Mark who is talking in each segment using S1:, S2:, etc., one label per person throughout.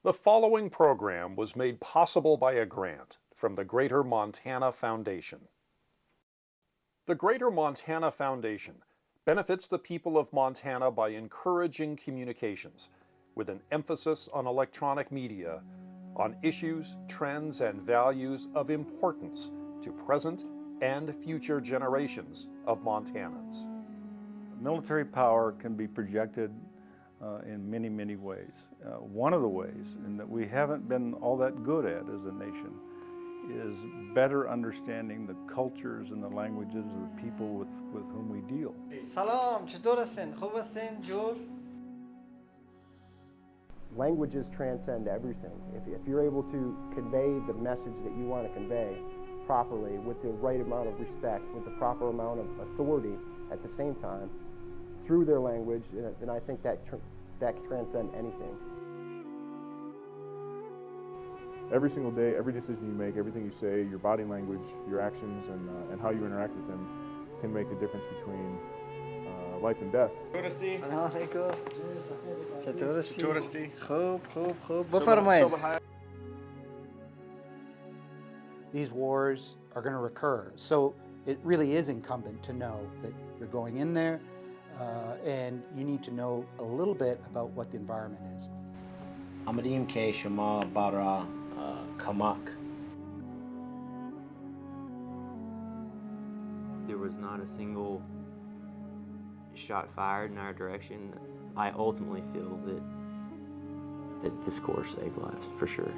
S1: The following program was made possible by a grant from the Greater Montana Foundation. The Greater Montana Foundation benefits the people of Montana by encouraging communications with an emphasis on electronic media, on issues, trends, and values of importance to present and future generations of Montanans.
S2: Military power can be projected in many, many ways. One of the ways, and that we haven't been all that good at as a nation, is better understanding the cultures and the languages of the people with whom we deal.
S3: Salam, چطور هستین؟ خوب هستین؟ جور؟
S4: Languages transcend everything. If you're able to convey the message that you want to convey properly, with the right amount of respect, with the proper amount of authority at the same time, through their language, then I think that can transcend anything.
S5: Every single day, every decision you make, everything you say, your body language, your actions, and how you interact with them can make the difference between life and death.
S3: سلام علیکم. چطور هستی؟ خوب. بفرمایید.
S6: These wars are going to recur. So it really is incumbent to know that you're going in there and you need to know a little bit about what the environment is.
S7: Amadim ke shema bara kamak.
S8: There was not a single shot fired in our direction. I ultimately feel that this course saved lives, for sure.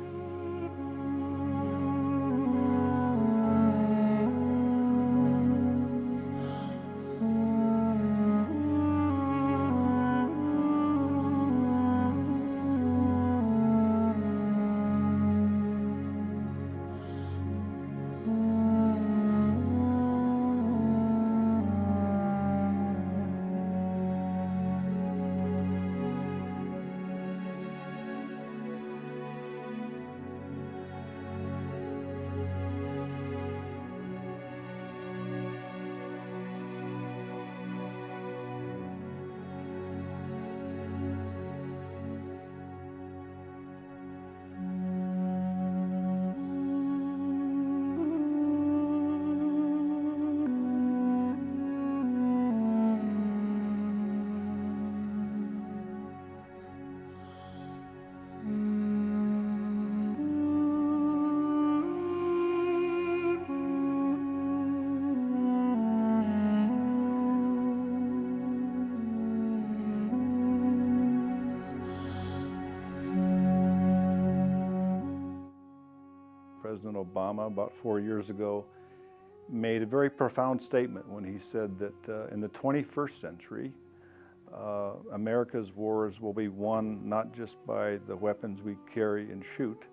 S2: President Obama, about 4 years ago, made a very profound statement when he said that in the 21st century, America's wars will be won not just by the weapons we carry and shoot,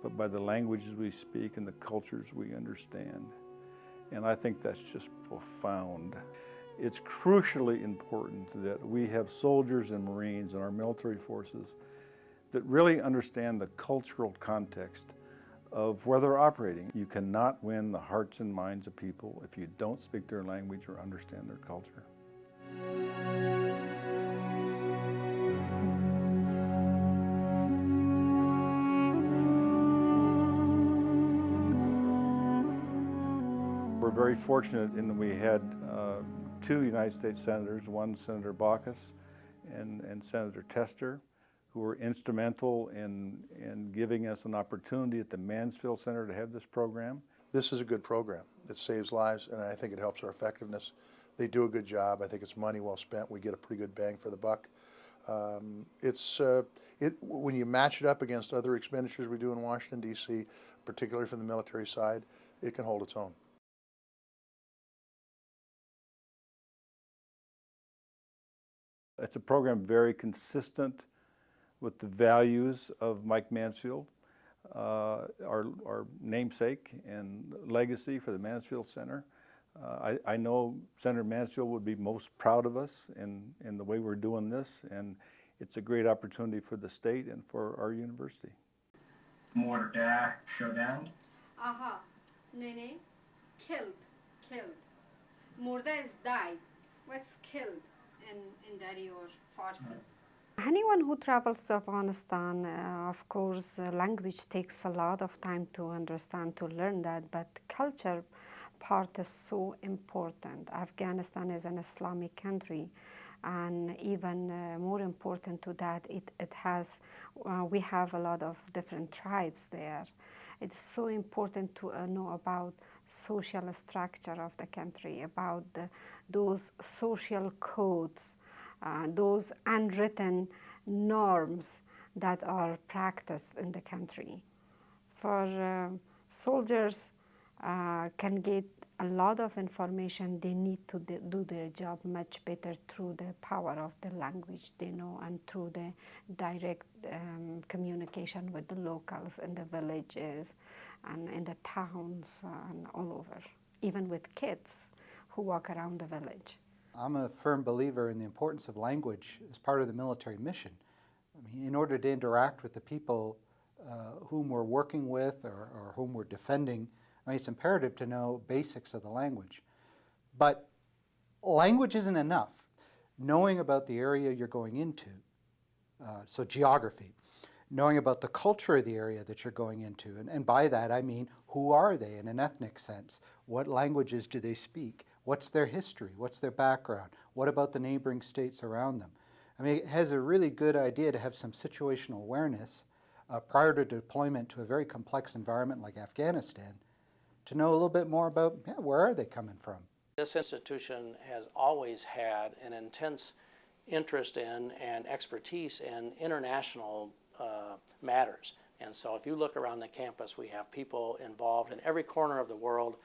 S2: but by the languages we speak and the cultures we understand. And I think that's just profound. It's crucially important that we have soldiers and Marines in our military forces that really understand the cultural context of where they're operating. You cannot win the hearts and minds of people if you don't speak their language or understand their culture. We're very fortunate in that we had two United States senators, one Senator Baucus and Senator Tester, who were instrumental in giving us an opportunity at the Mansfield Center to have this program.
S9: This is a good program. It saves lives, and I think it helps our effectiveness. They do a good job. I think it's money well spent. We get a pretty good bang for the buck. When you match it up against other expenditures we do in Washington, D.C., particularly from the military side, it can hold its own.
S2: It's a program very consistent with the values of Mike Mansfield, our namesake and legacy for the Mansfield Center. I know Senator Mansfield would be most proud of us in the way we're doing this, and it's a great opportunity for the state and for our university.
S10: Morda شدند.
S11: Aha, nene, killed. Morda is died. What's killed in Dari or Farsi? Anyone who travels to Afghanistan, of course, language takes a lot of time to understand, to learn that, but culture part is so important. Afghanistan is an Islamic country, and even more important to that, we have a lot of different tribes there. It's so important to know about social structure of the country, about those social codes, those unwritten norms that are practiced in the country. For soldiers can get a lot of information, they need to do their job much better through the power of the language they know and through the direct communication with the locals in the villages and in the towns and all over, even with kids who walk around the village.
S6: I'm a firm believer in the importance of language as part of the military mission. I mean, in order to interact with the people whom we're working with or whom we're defending, I mean, it's imperative to know basics of the language. But language isn't enough. Knowing about the area you're going into, so geography, knowing about the culture of the area that you're going into, and by that I mean, who are they in an ethnic sense? What languages do they speak? What's their history? What's their background? What about the neighboring states around them? I mean, it has a really good idea to have some situational awareness prior to deployment to a very complex environment like Afghanistan, to know a little bit more about, where are they coming from?
S12: This institution has always had an intense interest in and expertise in international matters. And so if you look around the campus, we have people involved in every corner of the world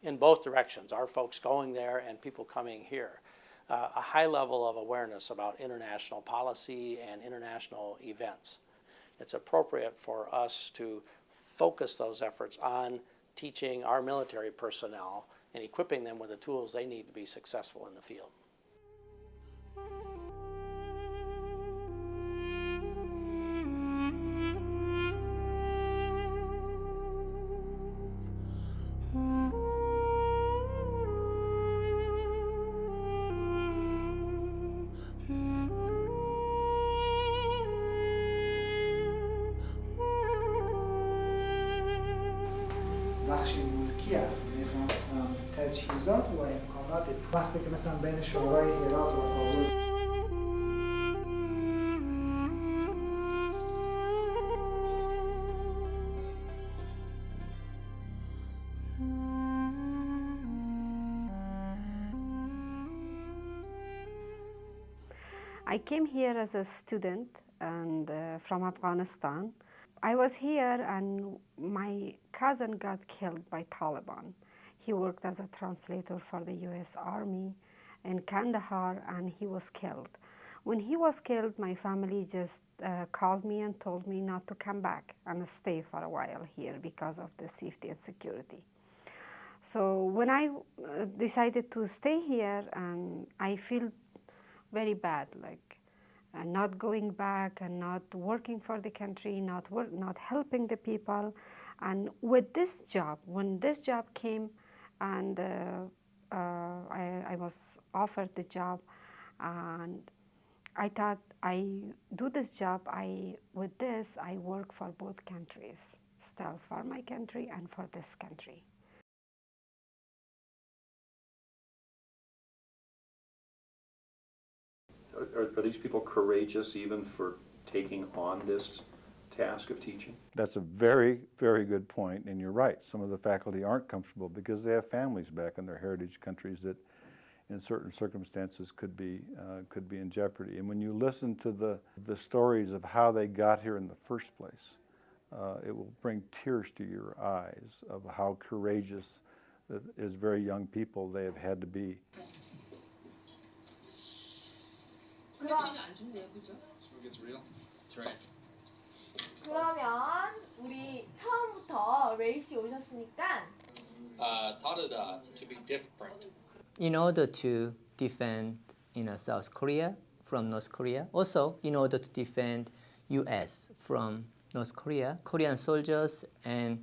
S12: in both directions, our folks going there and people coming here. A high level of awareness about international policy and international events. It's appropriate for us to focus those efforts on teaching our military personnel and equipping them with the tools they need to be successful in the field.
S13: بخش ملکی است نظام تجهیزات و امکانات وقتی که مثلا بین شورای هرات و کابل
S11: I came here as a student and from Afghanistan. I was here and my cousin got killed by Taliban. He worked as a translator for the US Army in Kandahar and he was killed. When he was killed, my family just called me and told me not to come back and stay for a while here because of the safety and security. So when I decided to stay here, and I feel very bad, like not going back and not working for the country, not helping the people. And with this job, when this job came and I was offered the job, and I thought I do this job, with this I work for both countries, still for my country and for this country.
S1: Are these people courageous even for taking on this task of teaching?
S2: That's a very, very good point, and you're right. Some of the faculty aren't comfortable because they have families back in their heritage countries that in certain circumstances could be in jeopardy. And when you listen to the stories of how they got here in the first place, it will bring tears to your eyes of how courageous, as very young people, they have had to be.
S14: It's real. That's right.
S15: 그러면 우리 처음부터 레이시 오셨으니까
S14: Taught it to be different.
S8: In order to defend, South Korea from North Korea, also in order to defend U.S. from North Korea, Korean soldiers and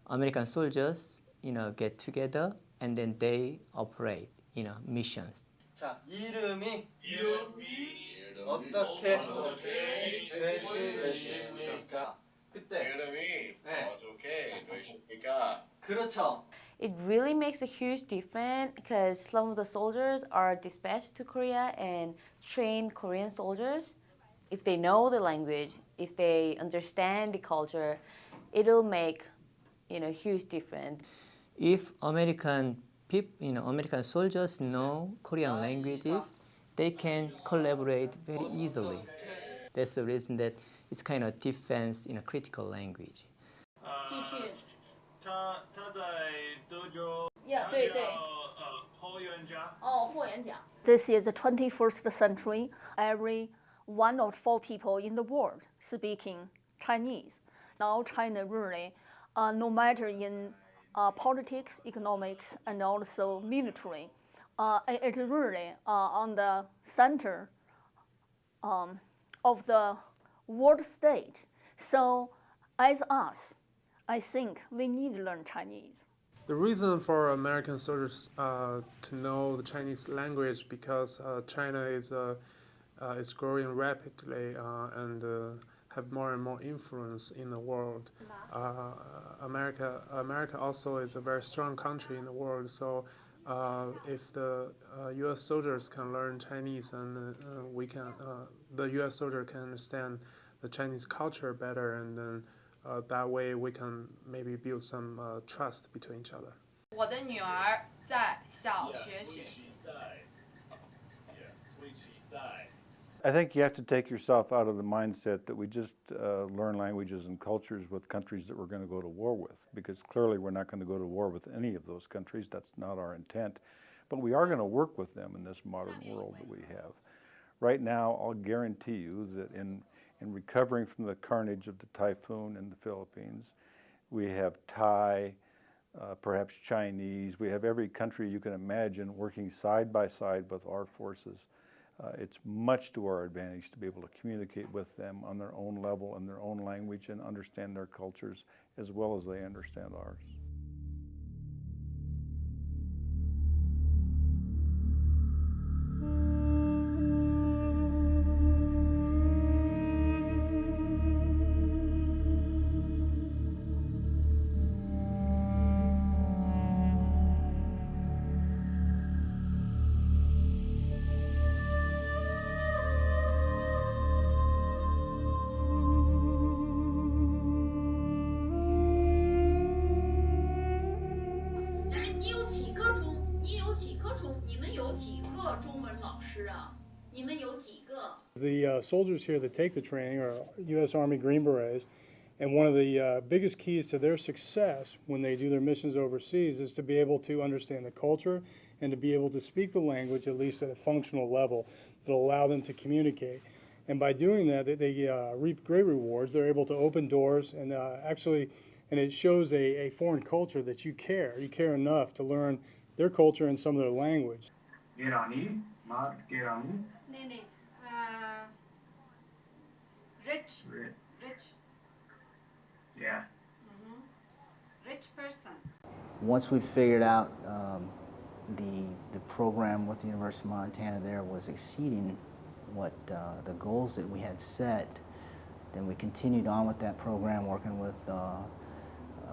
S8: American soldiers, get together and then they operate, missions.
S3: 자, 이름이 어떻게 되십니까? 그때
S14: 이름이
S3: 네.
S14: 어떻게 되십니까?
S3: 그렇죠.
S16: It really makes a huge difference because some of the soldiers are dispatched to Korea and train Korean soldiers. If they know the language, if they understand the culture, it'll make huge difference.
S8: If American American soldiers know Korean languages, they can collaborate very easily. That's the reason that it's kind of defense in a critical language.
S15: 继续。
S17: 他在德州
S15: 对对。
S17: 霍元甲。
S15: 霍元甲。
S18: This is the 21st century. Every 1 or 4 people in the world speaking Chinese. Now China really, no matter in politics, economics, and also military, it is really on the center of the world stage. So as us, I think we need to learn Chinese.
S17: The reason for American soldiers to know the Chinese language because China is growing rapidly and have more and more influence in the world. America also is a very strong country in the world. So if the U.S. soldiers can learn Chinese and the U.S. soldier can understand the Chinese culture better, and then that way we can maybe build some trust between each other.
S15: 我的女儿在小学学习。
S2: I think you have to take yourself out of the mindset that we just learn languages and cultures with countries that we're going to go to war with, because clearly we're not going to go to war with any of those countries. That's not our intent. But we are going to work with them in this modern world that we have. Right now, I'll guarantee you that in recovering from the carnage of the typhoon in the Philippines, we have Thai, perhaps Chinese. We have every country you can imagine working side by side with our forces. It's much to our advantage to be able to communicate with them on their own level, in their own language, and understand their cultures as well as they understand ours.
S19: The soldiers here that take the training are U.S. Army Green Berets, and one of the biggest keys to their success when they do their missions overseas is to be able to understand the culture and to be able to speak the language, at least at a functional level, that will allow them to communicate. And by doing that, they reap great rewards. They're able to open doors and and it shows a foreign culture that you care. You care enough to learn their culture and some of their language.
S10: Gerani, Mark Gerani.
S11: Nee. Rich.
S10: Yeah.
S11: Rich person.
S20: Once we figured out the program with the University of Montana there was exceeding what the goals that we had set, then we continued on with that program, working with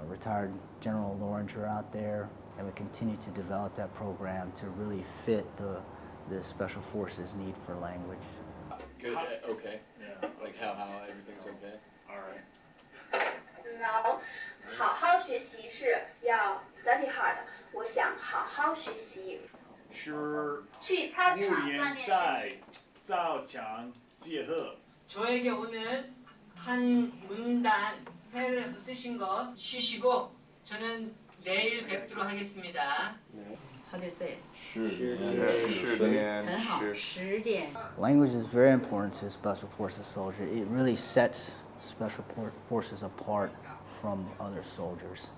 S20: retired General Loringer out there, and we continued to develop that program to really fit the Special Forces need for language.
S14: Good. Okay. Yeah. Like how everything's okay. All right.
S15: No， 好好学习是要 study hard。我想好好学习。
S17: 是。
S15: 去操场锻炼身体。
S17: 造墙借鹤。
S21: 저에게 오늘 한 문단 패러그래프 쓰신 거 쉬시고 저는 내일 뵙도록 하겠습니다.
S15: 하겠어요.
S21: 很好，10点。
S20: Language is very important to Special Forces soldiers. It really sets Special Forces apart from other soldiers,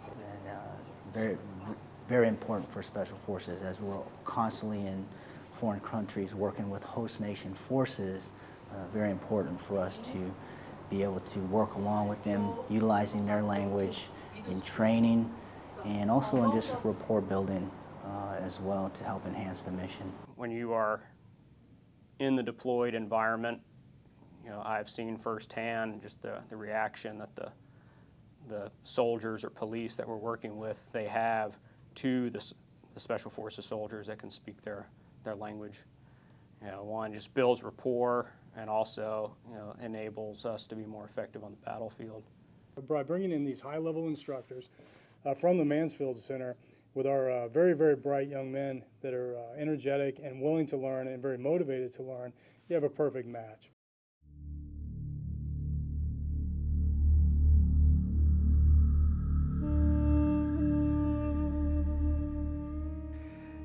S20: and very important for Special Forces as we're constantly in foreign countries working with host nation forces. Very important for us to be able to work along with them, utilizing their language in training and also in just rapport building as well to help enhance the mission.
S22: When you are
S4: in the deployed environment, I've seen firsthand just the reaction that the soldiers or police that we're working with, they have to the Special Forces soldiers that can speak their language. One, just builds rapport, and also enables us to be more effective on the battlefield.
S19: By bringing in these high-level instructors from the Mansfield Center with our very, very bright young men that are energetic and willing to learn and very motivated to learn, you have a perfect match.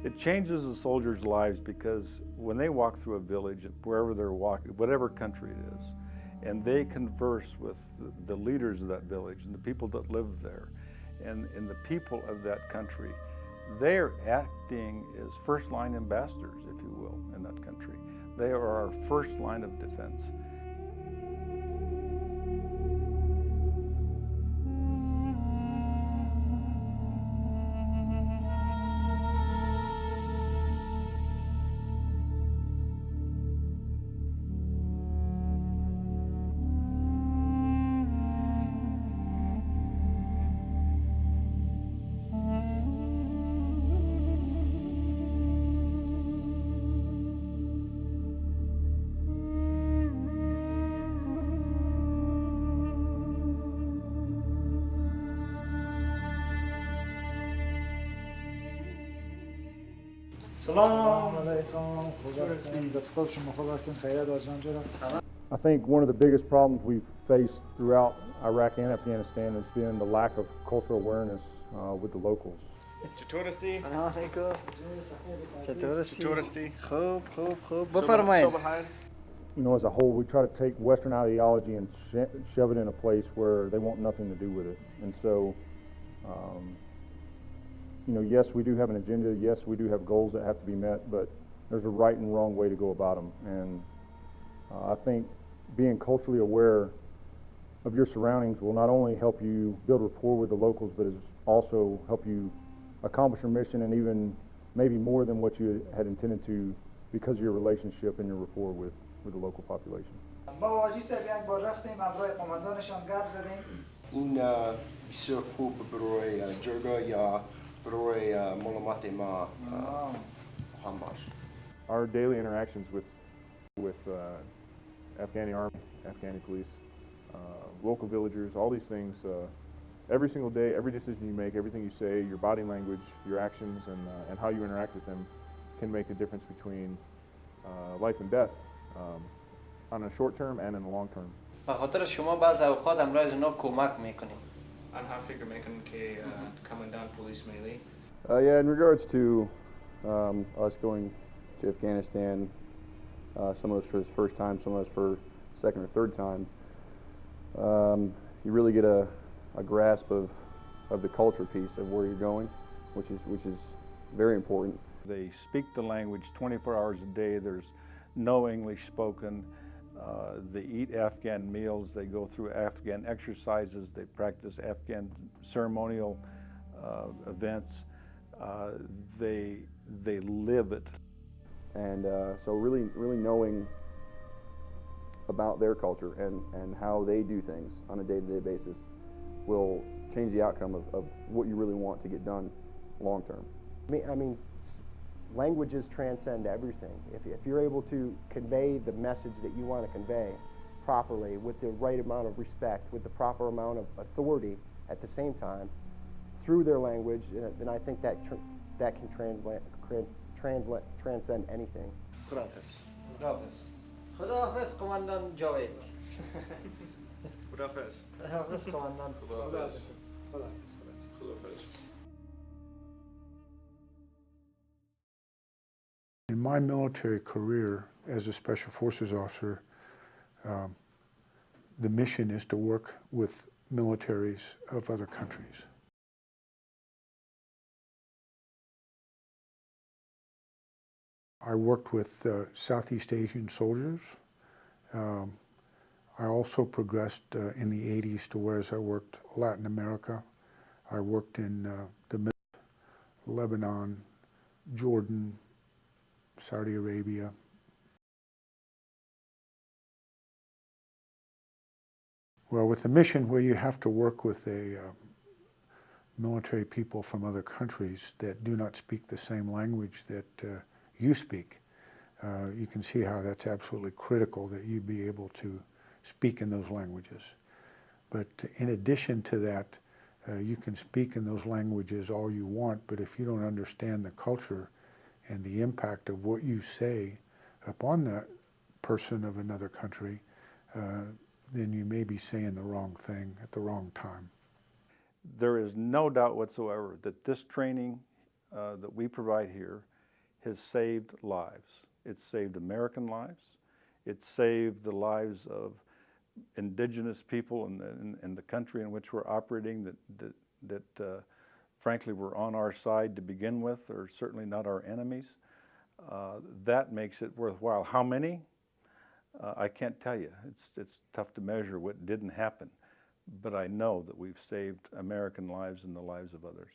S2: It changes the soldiers' lives because when they walk through a village, wherever they're walking, whatever country it is, and they converse with the leaders of that village and the people that live there, and the people of that country, they're acting as first-line ambassadors, if you will, in that country. They are our first line of defense.
S5: I think one of the biggest problems we've faced throughout Iraq and Afghanistan has been the lack of cultural awareness with the locals.
S22: چطورستی؟
S23: سلام علیکم.
S22: چطورستی؟
S23: خوب خوب خوب بفرمایید.
S5: As a whole, we try to take Western ideology and shove it in a place where they want nothing to do with it. And so, yes, we do have an agenda. Yes, we do have goals that have to be met, but there's a right and wrong way to go about them. And I think being culturally aware of your surroundings will not only help you build rapport with the locals, but is also help you accomplish your mission, and even maybe more than what you had intended to, because of your relationship and your rapport with the local population.
S22: این بسیار خوب برای جرگا یا برای ملامت ما خواهم باش.
S5: Our daily interactions with Afghani Army, Afghani police, local villagers, all these things, every single day, every decision you make, everything you say, your body language, your actions, and how you interact with them can make a difference between life and death on a short term and in the long term.
S3: به خاطر شما بعض اوقات امروز از اینا کمک میکنیم.
S14: آنها فکر میکنن که کماندان پلیس ملی.
S24: Yeah, in regards to us going to Afghanistan, some of us for the first time, some of us for second or third time, you really get a grasp of the culture piece of where you're going, which is very important.
S2: They speak the language 24 hours a day. There's no English spoken. They eat Afghan meals. They go through Afghan exercises. They practice Afghan ceremonial events. They live it.
S24: And so really knowing about their culture and how they do things on a day-to-day basis will change the outcome of what you really want to get done long term.
S25: I mean, languages transcend everything. If you're able to convey the message that you want to convey properly, with the right amount of respect, with the proper amount of authority at the same time, through their language, then I think that can transcend anything.
S22: خداحافظ.
S23: خداحافظ. خداحافظ قماندان جاوید.
S22: خداحافظ.
S23: خداحافظ قماندان.
S22: خداحافظ. خداحافظ.
S26: In my military career as a Special Forces officer, the mission is to work with militaries of other countries. I worked with Southeast Asian soldiers. I also progressed in the 80s to where I worked Latin America. I worked in the Middle East, Lebanon, Jordan, Saudi Arabia, Well, with the mission where you have to work with military people from other countries that do not speak the same language that you speak, you can see how that's absolutely critical that you be able to speak in those languages. But in addition to that, you can speak in those languages all you want, but if you don't understand the culture and the impact of what you say upon that person of another country, then you may be saying the wrong thing at the wrong time.
S2: There is no doubt whatsoever that this training that we provide here has saved lives. It's saved American lives. It's saved the lives of indigenous people in the country in which we're operating that frankly were on our side to begin with, or certainly not our enemies. That makes it worthwhile. How many? I can't tell you. It's tough to measure what didn't happen. But I know that we've saved American lives and the lives of others.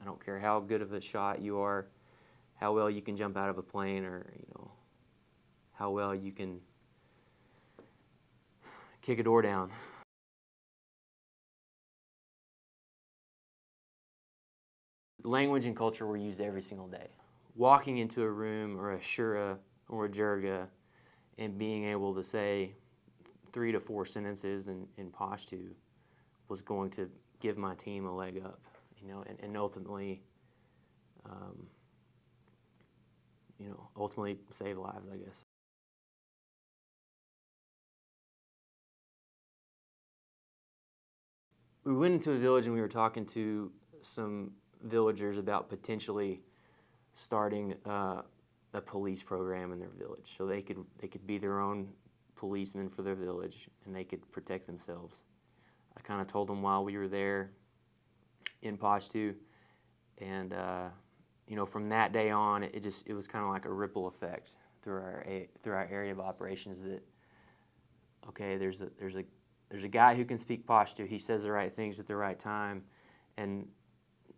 S1: I don't care how good of a shot you are, how well you can jump out of a plane, or how well you can kick a door down. Language and culture were used every single day. Walking into a room or a shura or a jirga and being able to say 3 to 4 sentences in Pashto was going to give my team a leg up, and ultimately, ultimately save lives, I guess. We went into a village and we were talking to some villagers about potentially starting a police program in their village, so they could be their own policemen for their village and they could protect themselves. I kind of told them while we were there in Pashto, and from that day on, it was kind of like a ripple effect through our area of operations. That okay, there's a guy who can speak Pashto. He says the right things at the right time, and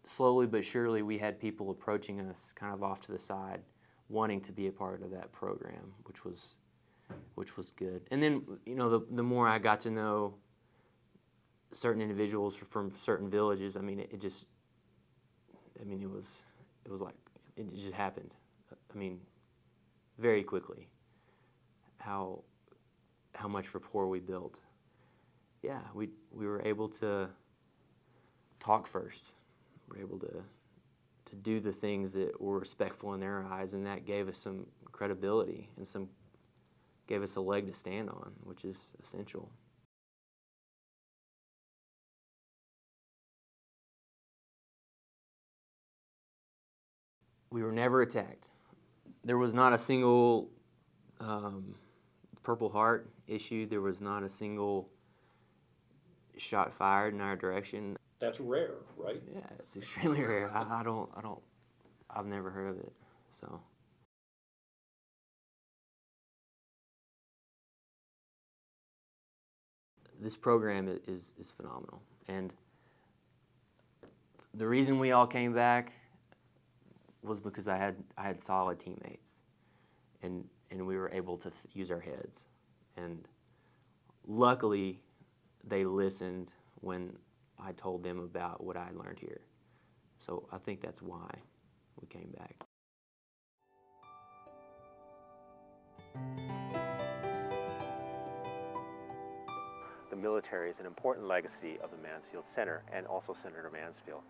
S1: slowly but surely we had people approaching us kind of off to the side, wanting to be a part of that program, which was good. And then the more I got to know certain individuals from certain villages, it just happened. Very quickly. How much rapport we built. Yeah, we were able to talk first. We were able to do the things that were respectful in their eyes, and that gave us some credibility and gave us a leg to stand on, which is essential. We were never attacked. There was not a single Purple Heart issued. There was not a single shot fired in our direction.
S6: That's rare, right?
S1: Yeah, it's extremely rare. I've never heard of it, so. This program is phenomenal, and the reason we all came back was because I had solid teammates, and we were able to use our heads, and luckily they listened when I told them about what I learned here. So I think that's why we came back.
S7: The military is an important legacy of the Mansfield Center and also Senator Mansfield,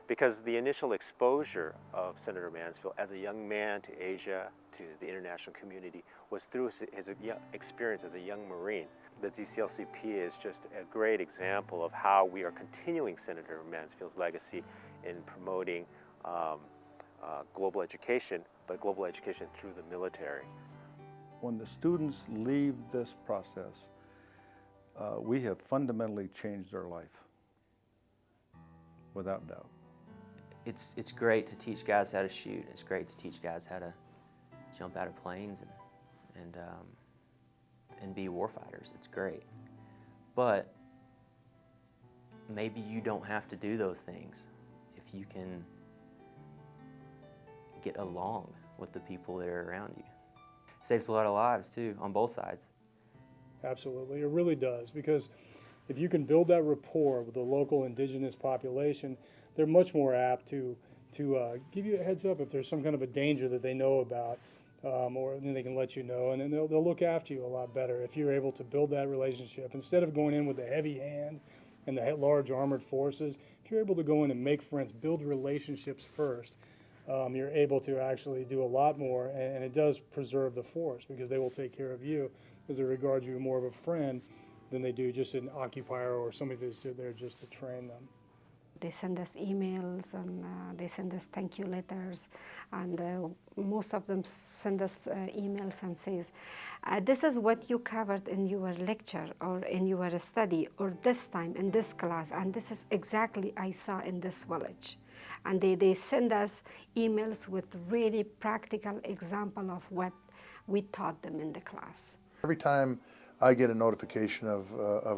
S7: because the initial exposure of Senator Mansfield as a young man to Asia, to the international community, was through his experience as a young Marine. The DCLCP is just a great example of how we are continuing Senator Mansfield's legacy in promoting global education, but global education through the military.
S2: When the students leave this process, we have fundamentally changed their life, without doubt.
S1: It's great to teach guys how to shoot. It's great to teach guys how to jump out of planes and be warfighters. It's great. But maybe you don't have to do those things if you can get along with the people that are around you. saves a lot of lives too on both sides.
S19: Absolutely, it really does, because if you can build that rapport with the local indigenous population, they're much more apt to give you a heads up if there's some kind of a danger that they know about, or then they can let you know, and then they'll look after you a lot better if you're able to build that relationship. Instead of going in with the heavy hand and the large armored forces, if you're able to go in and make friends, build relationships first, you're able to actually do a lot more, and it does preserve the force, because they will take care of you because they regard you more of a friend than they do just an occupier or somebody that's there just to train them.
S11: They send us emails, and they send us thank you letters, and most of them send us emails and says, this is what you covered in your lecture or in your study or this time in this class, and this is exactly I saw in this village. And they send us emails with really practical example of what we taught them in the class.
S6: Every time I get a notification of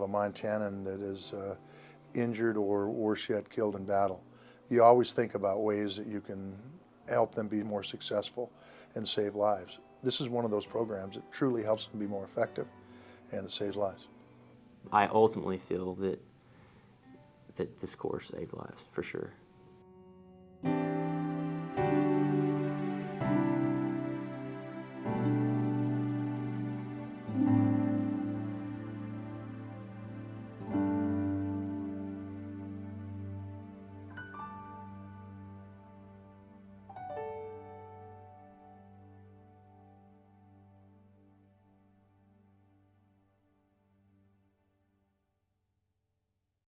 S6: a Montanan that is injured or worse yet killed in battle, you always think about ways that you can help them be more successful and save lives. This is one of those programs that truly helps them be more effective, and it saves lives.
S1: I ultimately feel that this course saved lives, for sure.